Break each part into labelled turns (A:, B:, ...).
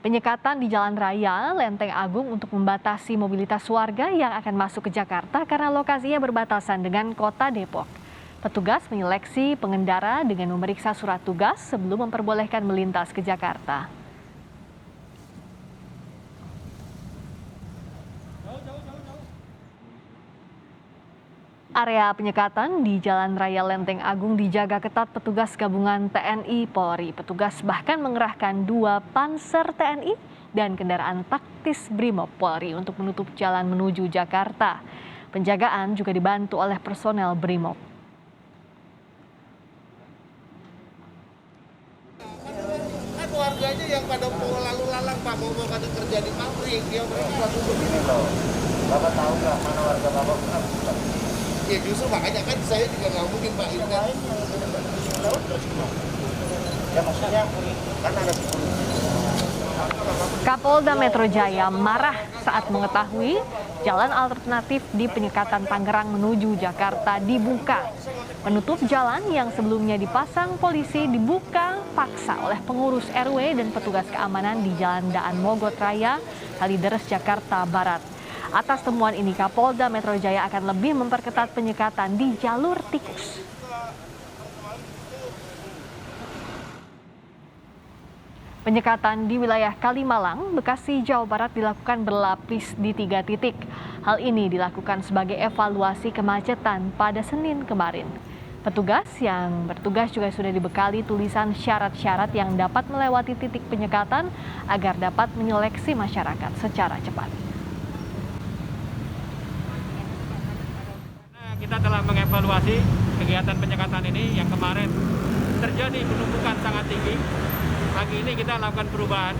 A: Penyekatan di Jalan Raya Lenteng Agung untuk membatasi mobilitas warga yang akan masuk ke Jakarta karena lokasinya berbatasan dengan kota Depok. Petugas menyeleksi pengendara dengan memeriksa surat tugas sebelum memperbolehkan melintas ke Jakarta. Area penyekatan di Jalan Raya Lenteng Agung dijaga ketat petugas gabungan TNI Polri. Petugas bahkan mengerahkan 2 Panser TNI dan kendaraan taktis Brimob Polri untuk menutup jalan menuju Jakarta. Penjagaan juga dibantu oleh personel Brimob.
B: Kan warganya yang pada mau lalu lalang Pak, mau pada kerja di pabrik, ya mereka
C: Itu begini loh, Bapak tahu nggak mana warga Bapak pernah?
B: ya justru makanya kan saya juga nggak mungkin Pak ini kan.
C: Ya maksudnya kan ada
A: Kapolda Metro Jaya marah saat mengetahui jalan alternatif di penyekatan Tangerang menuju Jakarta dibuka. Penutup jalan yang sebelumnya dipasang polisi dibuka paksa oleh pengurus RW dan petugas keamanan di Jalan Daan Mogot Raya, Kalideres, Jakarta Barat. Atas temuan ini, Kapolda Metro Jaya akan lebih memperketat penyekatan di jalur tikus. Penyekatan di wilayah Kalimalang, Bekasi, Jawa Barat dilakukan berlapis di 3 titik. Hal ini dilakukan sebagai evaluasi kemacetan pada Senin kemarin. Petugas yang bertugas juga sudah dibekali tulisan syarat-syarat yang dapat melewati titik penyekatan agar dapat menyeleksi masyarakat secara cepat.
D: Kita telah mengevaluasi kegiatan penyekatan ini yang kemarin terjadi penumpukan sangat tinggi. Pagi ini kita lakukan perubahan,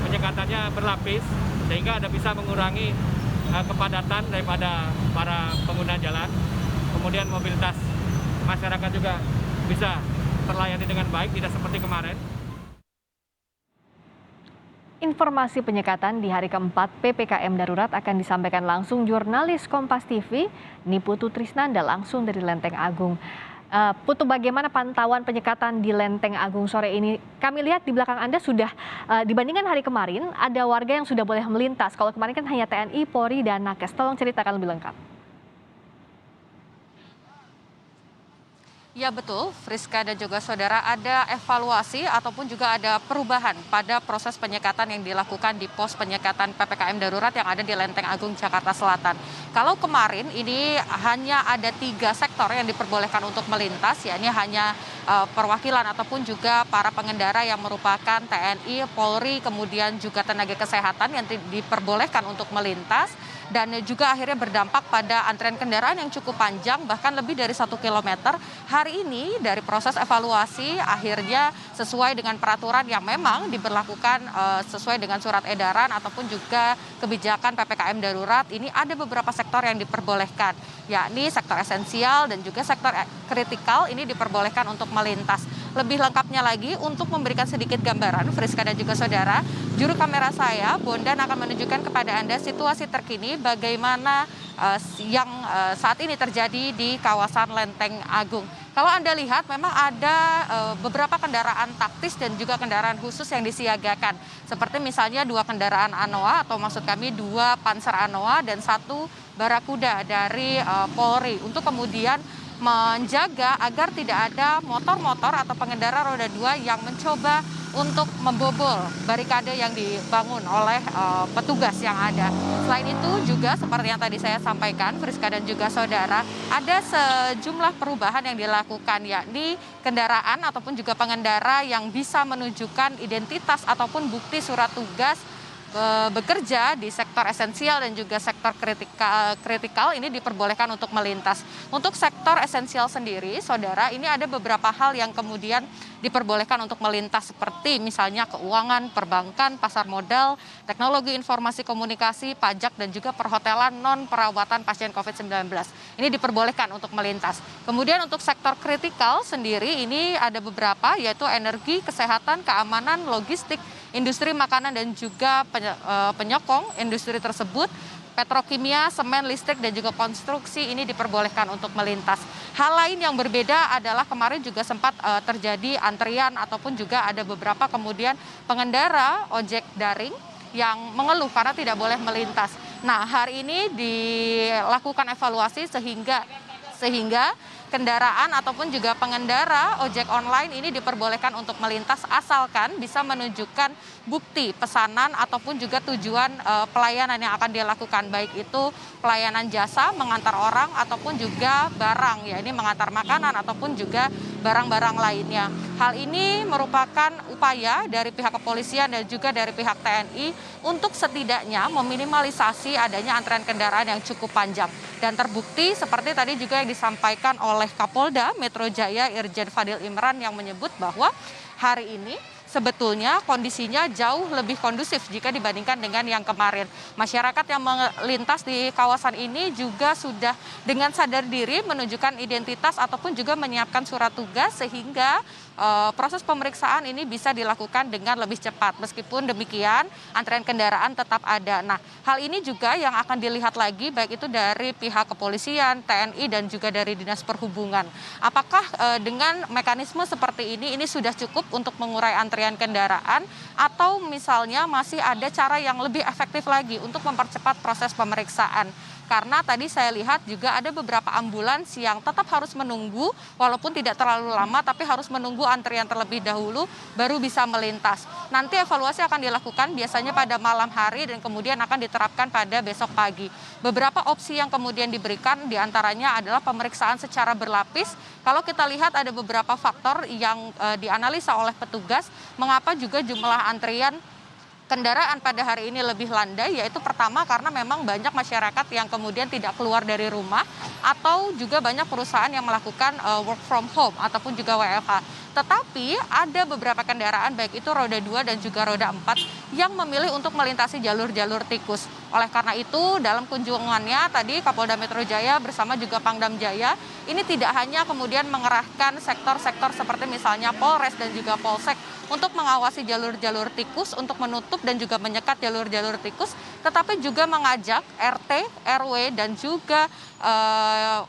D: penyekatannya berlapis sehingga ada bisa mengurangi kepadatan daripada para pengguna jalan. Kemudian mobilitas masyarakat juga bisa terlayani dengan baik, tidak seperti kemarin.
A: Informasi penyekatan di hari keempat PPKM darurat akan disampaikan langsung jurnalis Kompas TV, Niputu Trisnanda langsung dari Lenteng Agung. Putu, bagaimana pantauan penyekatan di Lenteng Agung sore ini? Kami lihat di belakang Anda sudah dibandingkan hari kemarin ada warga yang sudah boleh melintas. Kalau kemarin kan hanya TNI, Polri, dan Nakes. Tolong ceritakan lebih lengkap.
E: Ya betul, Friska dan juga saudara, ada evaluasi ataupun juga ada perubahan pada proses penyekatan yang dilakukan di pos penyekatan PPKM darurat yang ada di Lenteng Agung, Jakarta Selatan. Kalau kemarin ini hanya ada 3 sektor yang diperbolehkan untuk melintas, yakni hanya perwakilan ataupun juga para pengendara yang merupakan TNI, Polri, kemudian juga tenaga kesehatan yang diperbolehkan untuk melintas. Dan juga akhirnya berdampak pada antrean kendaraan yang cukup panjang, bahkan lebih dari 1 kilometer. Hari ini dari proses evaluasi akhirnya sesuai dengan peraturan yang memang diberlakukan sesuai dengan surat edaran ataupun juga kebijakan PPKM darurat. Ini ada beberapa sektor yang diperbolehkan, yakni sektor esensial dan juga sektor kritikal ini diperbolehkan untuk melintas. Lebih lengkapnya lagi untuk memberikan sedikit gambaran, Friska dan juga saudara, juru kamera saya, Bondan, akan menunjukkan kepada Anda situasi terkini bagaimana yang saat ini terjadi di kawasan Lenteng Agung. Kalau Anda lihat memang ada beberapa kendaraan taktis dan juga kendaraan khusus yang disiagakan. Seperti misalnya 2 kendaraan Anoa atau maksud kami 2 Panser Anoa dan 1 Barakuda dari Polri untuk kemudian menjaga agar tidak ada motor-motor atau pengendara roda 2 yang mencoba untuk membobol barikade yang dibangun oleh petugas yang ada. Selain itu juga seperti yang tadi saya sampaikan, Friska dan juga saudara, ada sejumlah perubahan yang dilakukan, yakni kendaraan ataupun juga pengendara yang bisa menunjukkan identitas ataupun bukti surat tugas bekerja di sektor esensial dan juga sektor kritikal ini diperbolehkan untuk melintas. Untuk sektor esensial sendiri, saudara, ini ada beberapa hal yang kemudian diperbolehkan untuk melintas seperti misalnya keuangan, perbankan, pasar modal, teknologi informasi komunikasi, pajak, dan juga perhotelan non-perawatan pasien COVID-19. Ini diperbolehkan untuk melintas. Kemudian untuk sektor kritikal sendiri ini ada beberapa, yaitu energi, kesehatan, keamanan, logistik, industri makanan dan juga penyokong industri tersebut, petrokimia, semen, listrik, dan juga konstruksi ini diperbolehkan untuk melintas. Hal lain yang berbeda adalah kemarin juga sempat terjadi antrian ataupun juga ada beberapa kemudian pengendara ojek daring yang mengeluh karena tidak boleh melintas. Nah, hari ini dilakukan evaluasi sehingga kendaraan ataupun juga pengendara ojek online ini diperbolehkan untuk melintas asalkan bisa menunjukkan bukti pesanan ataupun juga tujuan pelayanan yang akan dilakukan, baik itu pelayanan jasa mengantar orang ataupun juga barang, ya ini mengantar makanan ataupun juga barang-barang lainnya. Hal ini merupakan upaya dari pihak kepolisian dan juga dari pihak TNI untuk setidaknya meminimalisasi adanya antrean kendaraan yang cukup panjang. Dan terbukti seperti tadi juga yang disampaikan oleh Kapolda Metro Jaya Irjen Fadil Imran yang menyebut bahwa hari ini sebetulnya kondisinya jauh lebih kondusif jika dibandingkan dengan yang kemarin. Masyarakat yang melintas di kawasan ini juga sudah dengan sadar diri menunjukkan identitas ataupun juga menyiapkan surat tugas sehingga proses pemeriksaan ini bisa dilakukan dengan lebih cepat. Meskipun demikian, antrean kendaraan tetap ada. Nah, hal ini juga yang akan dilihat lagi baik itu dari pihak kepolisian, TNI, dan juga dari Dinas Perhubungan. Apakah dengan mekanisme seperti ini sudah cukup untuk mengurai antrian kendaraan atau misalnya masih ada cara yang lebih efektif lagi untuk mempercepat proses pemeriksaan? Karena tadi saya lihat juga ada beberapa ambulans yang tetap harus menunggu walaupun tidak terlalu lama tapi harus menunggu antrian terlebih dahulu baru bisa melintas. Nanti evaluasi akan dilakukan biasanya pada malam hari dan kemudian akan diterapkan pada besok pagi. Beberapa opsi yang kemudian diberikan diantaranya adalah pemeriksaan secara berlapis. Kalau kita lihat ada beberapa faktor yang dianalisa oleh petugas mengapa juga jumlah antrian kendaraan pada hari ini lebih landai, yaitu pertama karena memang banyak masyarakat yang kemudian tidak keluar dari rumah atau juga banyak perusahaan yang melakukan work from home ataupun juga WFH. Tetapi ada beberapa kendaraan baik itu roda 2 dan juga roda 4 yang memilih untuk melintasi jalur-jalur tikus. Oleh karena itu dalam kunjungannya tadi Kapolda Metro Jaya bersama juga Pangdam Jaya ini tidak hanya kemudian mengerahkan sektor-sektor seperti misalnya Polres dan juga Polsek untuk mengawasi jalur-jalur tikus untuk menutup dan juga menyekat jalur-jalur tikus, tetapi juga mengajak RT, RW dan juga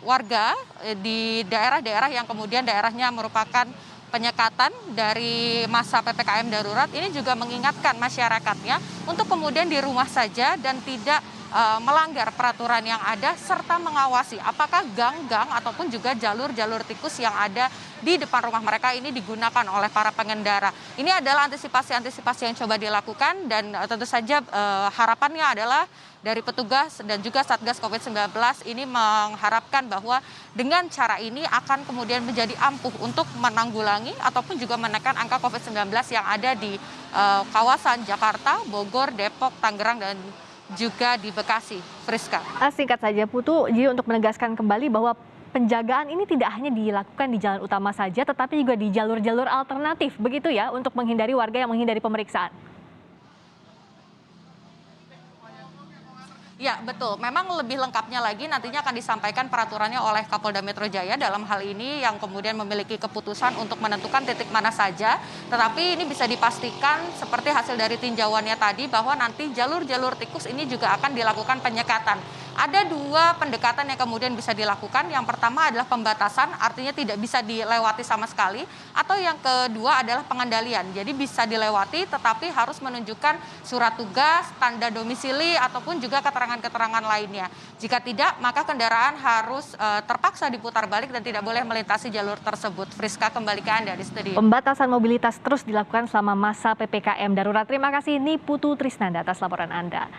E: warga di daerah-daerah yang kemudian daerahnya merupakan penyekatan dari masa PPKM darurat ini juga mengingatkan masyarakatnya untuk kemudian di rumah saja dan tidak melanggar peraturan yang ada serta mengawasi apakah gang-gang ataupun juga jalur-jalur tikus yang ada di depan rumah mereka ini digunakan oleh para pengendara. Ini adalah antisipasi-antisipasi yang coba dilakukan dan tentu saja harapannya adalah dari petugas dan juga Satgas COVID-19 ini mengharapkan bahwa dengan cara ini akan kemudian menjadi ampuh untuk menanggulangi ataupun juga menekan angka COVID-19 yang ada di kawasan Jakarta, Bogor, Depok, Tangerang, dan juga di Bekasi. Friska.
A: Singkat saja Putu, jadi untuk menegaskan kembali bahwa penjagaan ini tidak hanya dilakukan di jalan utama saja, tetapi juga di jalur-jalur alternatif, begitu ya, untuk menghindari warga yang menghindari pemeriksaan.
E: Ya, betul. Memang lebih lengkapnya lagi nantinya akan disampaikan peraturannya oleh Kapolda Metro Jaya dalam hal ini yang kemudian memiliki keputusan untuk menentukan titik mana saja. Tetapi ini bisa dipastikan seperti hasil dari tinjauannya tadi bahwa nanti jalur-jalur tikus ini juga akan dilakukan penyekatan. Ada dua pendekatan yang kemudian bisa dilakukan. Yang pertama adalah pembatasan, artinya tidak bisa dilewati sama sekali. Atau yang kedua adalah pengendalian. Jadi bisa dilewati tetapi harus menunjukkan surat tugas, tanda domisili ataupun juga keterangan lainnya. Jika tidak, maka kendaraan harus terpaksa diputar balik dan tidak boleh melintasi jalur tersebut. Friska, kembali ke Anda di studio.
A: Pembatasan mobilitas terus dilakukan selama masa PPKM darurat. Terima kasih Niputu Trisnanda atas laporan Anda.